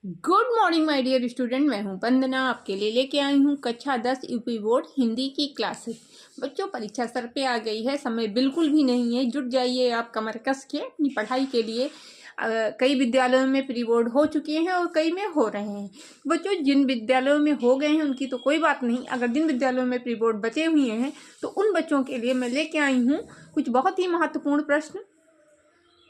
Good morning my dear student. मैं हूं वंदना, आपके लिए लेके आई हूं कक्षा 10 यूपी बोर्ड हिंदी की क्लासेस। बच्चों, परीक्षा सर पे आ गई है, समय बिल्कुल भी नहीं है। जुट जाइए आप कमर कस के अपनी पढ़ाई के लिए। कई विद्यालयों में प्री बोर्ड हो चुके हैं और कई में हो रहे हैं। बच्चों, जिन विद्यालयों में हो गए हैं उनकी तो कोई बात नहीं, अगर जिन विद्यालयों में प्री बोर्ड बचे हुए हैं तो उन बच्चों के लिए मैं लेके आई हूँ कुछ बहुत ही महत्वपूर्ण प्रश्न।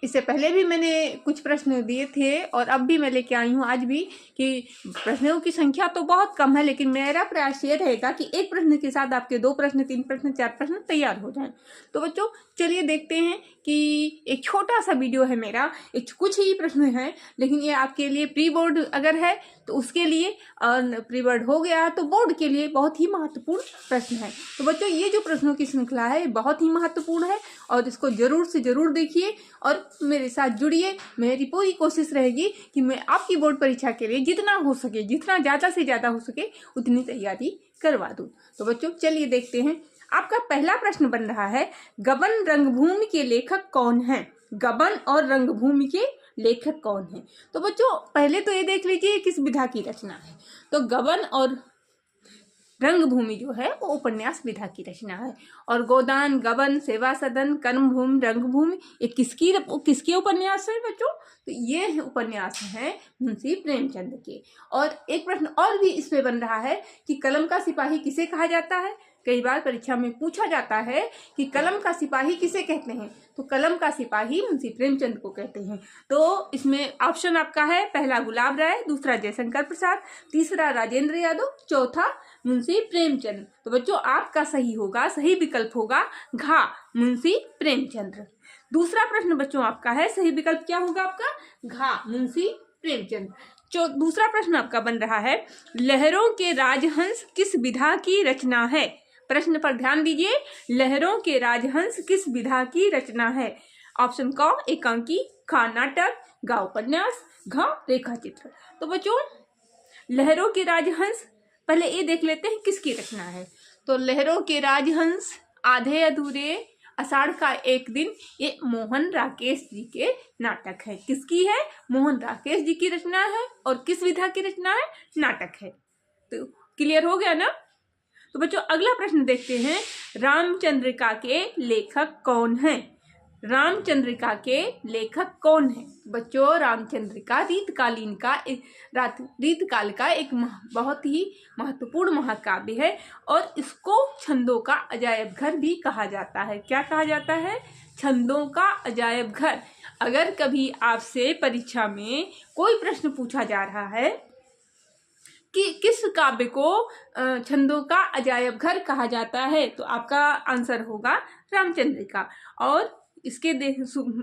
इससे पहले भी मैंने कुछ प्रश्न दिए थे और अब भी मैं लेके आई हूँ आज भी, कि प्रश्नों की संख्या तो बहुत कम है, लेकिन मेरा प्रयास ये रहेगा कि एक प्रश्न के साथ आपके 2 प्रश्न, 3 प्रश्न, 4 प्रश्न तैयार हो जाएं। तो बच्चों चलिए देखते हैं कि एक छोटा सा वीडियो है मेरा, एक कुछ ही प्रश्न है, लेकिन ये आपके लिए प्री बोर्ड अगर है तो उसके लिए, और प्री बोर्ड हो गया तो बोर्ड के लिए बहुत ही महत्वपूर्ण प्रश्न है। तो बच्चों, ये जो प्रश्नों की श्रृंखला है बहुत ही महत्वपूर्ण है और इसको जरूर से जरूर देखिए और मेरे साथ जुड़िए। मेरी पूरी कोशिश रहेगी कि मैं आपकी बोर्ड परीक्षा के लिए जितना हो सके, जितना ज़्यादा से ज़्यादा हो सके उतनी तैयारी करवा दूँ। तो बच्चों चलिए देखते हैं। आपका पहला प्रश्न बन रहा है, गबन रंगभूमि के लेखक कौन है? गबन और रंगभूमि के लेखक कौन है? तो बच्चों पहले तो ये देख लीजिए किस विधा की रचना है। तो गबन और रंगभूमि जो है वो उपन्यास विधा की रचना है। और गोदान, गबन, सेवा सदन, कर्मभूमि, रंगभूमि, ये किसके उपन्यास है बच्चों? तो ये उपन्यास है मुंशी प्रेमचंद के। और एक प्रश्न और भी इसमें बन रहा है कि कलम का सिपाही किसे कहा जाता है? कई बार परीक्षा में पूछा जाता है कि कलम का सिपाही किसे कहते हैं? तो कलम का सिपाही मुंशी प्रेमचंद को कहते हैं। तो इसमें ऑप्शन आपका है, पहला गुलाब राय, दूसरा जयशंकर प्रसाद, तीसरा राजेंद्र यादव, चौथा मुंशी प्रेमचंद। तो बच्चों आपका सही विकल्प होगा घा, मुंशी प्रेमचंद। दूसरा प्रश्न बच्चों आपका है, सही विकल्प क्या होगा आपका? घा, मुंशी प्रेमचंद। दूसरा प्रश्न आपका बन रहा है, लहरों के राजहंस किस विधा की रचना है? प्रश्न पर ध्यान दीजिए, लहरों के राजहंस किस विधा की रचना है? ऑप्शन क एकांकी, खा नाटक, गा उपन्यास, घ रेखाचित्र। तो बच्चों लहरों के राजहंस पहले ये देख लेते हैं किसकी रचना है। तो लहरों के राजहंस, आधे अधूरे, आषाढ़ का एक दिन, ये मोहन राकेश जी के नाटक है। किसकी है? मोहन राकेश जी की रचना है। और किस विधा की रचना है? नाटक है। तो क्लियर हो गया ना? तो बच्चों अगला प्रश्न देखते हैं, रामचंद्रिका के लेखक कौन है? रामचंद्रिका के लेखक कौन है? बच्चों रामचंद्रिका रीतकाल का एक बहुत ही महत्वपूर्ण महाकाव्य है और इसको छंदों का अजायब घर भी कहा जाता है। क्या कहा जाता है? छंदों का अजायब घर। अगर कभी आपसे परीक्षा में कोई प्रश्न पूछा जा रहा है कि किस काव्य को छंदों का अजायब घर कहा जाता है, तो आपका आंसर होगा रामचंद्रिका। और इसके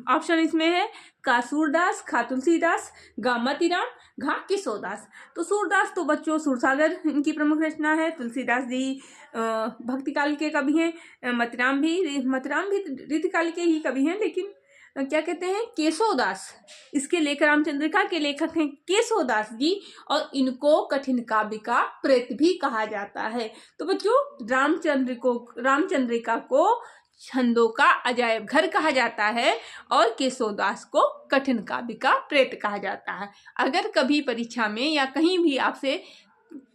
ऑप्शन इसमें है, का सूरदास, खा तुलसीदास, गा मतीराम, घा किशोरदास। तो सूरदास तो बच्चों सूरसागर इनकी प्रमुख रचना है। तुलसीदास जी भक्ति काल के कवि हैं। मतीराम भी रीतिकाल के ही कवि हैं, लेकिन क्या कहते हैं, केशवदास इसके लेखक, रामचंद्रिका के लेखक हैं केशवदास जी, और इनको कठिन काव्य का प्रेत भी कहा जाता है। तो बच्चों रामचंद्रिका को छंदों का अजायब घर कहा जाता है और केशवदास को कठिन काव्य का प्रेत कहा जाता है। अगर कभी परीक्षा में या कहीं भी आपसे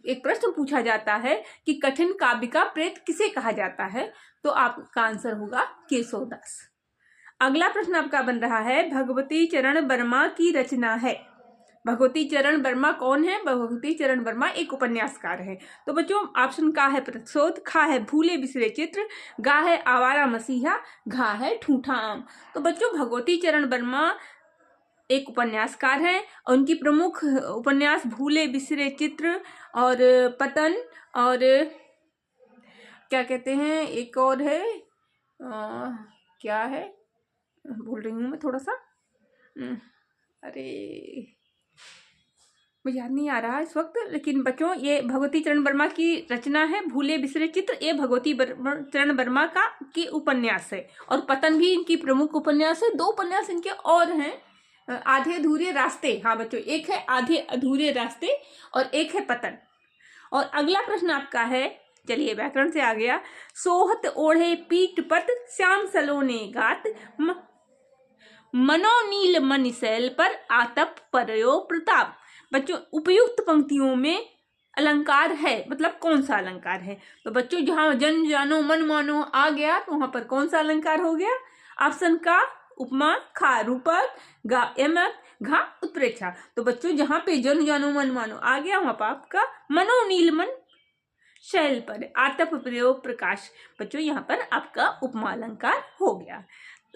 एक प्रश्न पूछा जाता है कि कठिन काव्य का प्रेत किसे कहा जाता है, तो आपका आंसर होगा केशवदास। अगला प्रश्न आपका बन रहा है, भगवती चरण वर्मा की रचना है। भगवती चरण वर्मा कौन है? भगवती चरण वर्मा एक उपन्यासकार है। तो बच्चों ऑप्शन का है प्रतिशोध, खा है भूले बिसरे चित्र, गा है आवारा मसीहा, घा है ठूठा आम। तो बच्चों भगवती चरण वर्मा एक उपन्यासकार है और उनकी प्रमुख उपन्यास भूले बिसरे चित्र और पतन, और क्या कहते हैं एक और है, क्या है भूल रही हूँ मैं थोड़ा सा, अरे मुझे याद नहीं आ रहा इस वक्त। लेकिन बच्चों ये भगवती चरण वर्मा की रचना है भूले बिसरे चित्र। ये भगवती चरण वर्मा की उपन्यास है और पतन भी इनकी प्रमुख उपन्यास है। 2 उपन्यास इनके और हैं, आधे अधूरे रास्ते। हाँ बच्चों, एक है आधे अधूरे रास्ते और एक है पतन। और अगला प्रश्न आपका है, चलिए व्याकरण से आ गया, सोहत ओढ़े पीठ पत, श्याम सलोने गात, मनोनील मन शैल पर आतप परयो प्रताप। बच्चों उपयुक्त पंक्तियों में अलंकार है, मतलब कौन सा अलंकार है? तो बच्चों जहां जन जानो मन मानो आ गया तो वहां पर कौन सा अलंकार हो गया? ऑप्शन का उपमा, खा रूपक, गा यमक, घा उत्प्रेक्षा। तो बच्चों जहां पे जन जानो मन मानो आ गया वहां पर आपका मनो नीलमन शैल पर आतप प्रयोग प्रकाश। बच्चों यहाँ पर आपका उपमा अलंकार हो गया।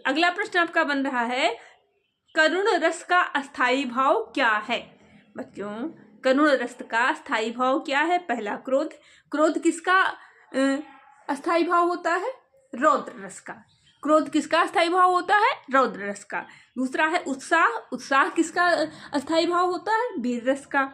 अगला प्रश्न आपका बन रहा है, करुण रस का अस्थाई भाव क्या है? बच्चों करुण रस का अस्थाई भाव क्या है? पहला क्रोध। क्रोध किसका अस्थाई भाव होता है? रौद्र रस का। क्रोध किसका अस्थाई भाव होता है? रौद्र रस का। दूसरा है उत्साह। उत्साह किसका अस्थाई भाव होता है? वीर रस का।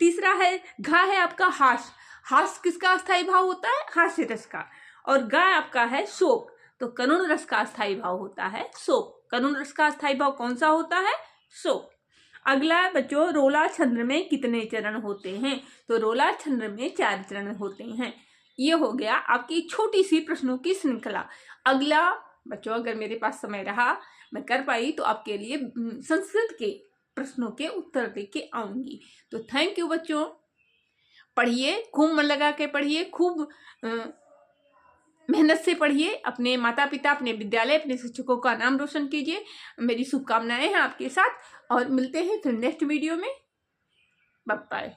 तीसरा है घा है आपका हास। हास किसका अस्थाई भाव होता है? हास्य रस का। और गा आपका है शोक। तो करुण रस का अस्थाई भाव होता है शोक। करुण रस का अस्थाई भाव कौन सा होता है? शोक। अगला बच्चों, रोला छंद्र में कितने चरण होते हैं? तो रोला छंद्र में 4 चरण होते हैं। ये हो गया आपकी छोटी सी प्रश्नों की श्रृंखला। अगला बच्चों अगर मेरे पास समय रहा, मैं कर पाई तो आपके लिए संस्कृत के प्रश्नों के उत्तर देके आऊंगी। तो थैंक यू बच्चों। पढ़िए, खूब मन लगा के पढ़िए, खूब मेहनत से पढ़िए। अपने माता पिता, अपने विद्यालय, अपने शिक्षकों का नाम रोशन कीजिए। मेरी शुभकामनाएं हैं आपके साथ और मिलते हैं फिर नेक्स्ट वीडियो में। Bye bye.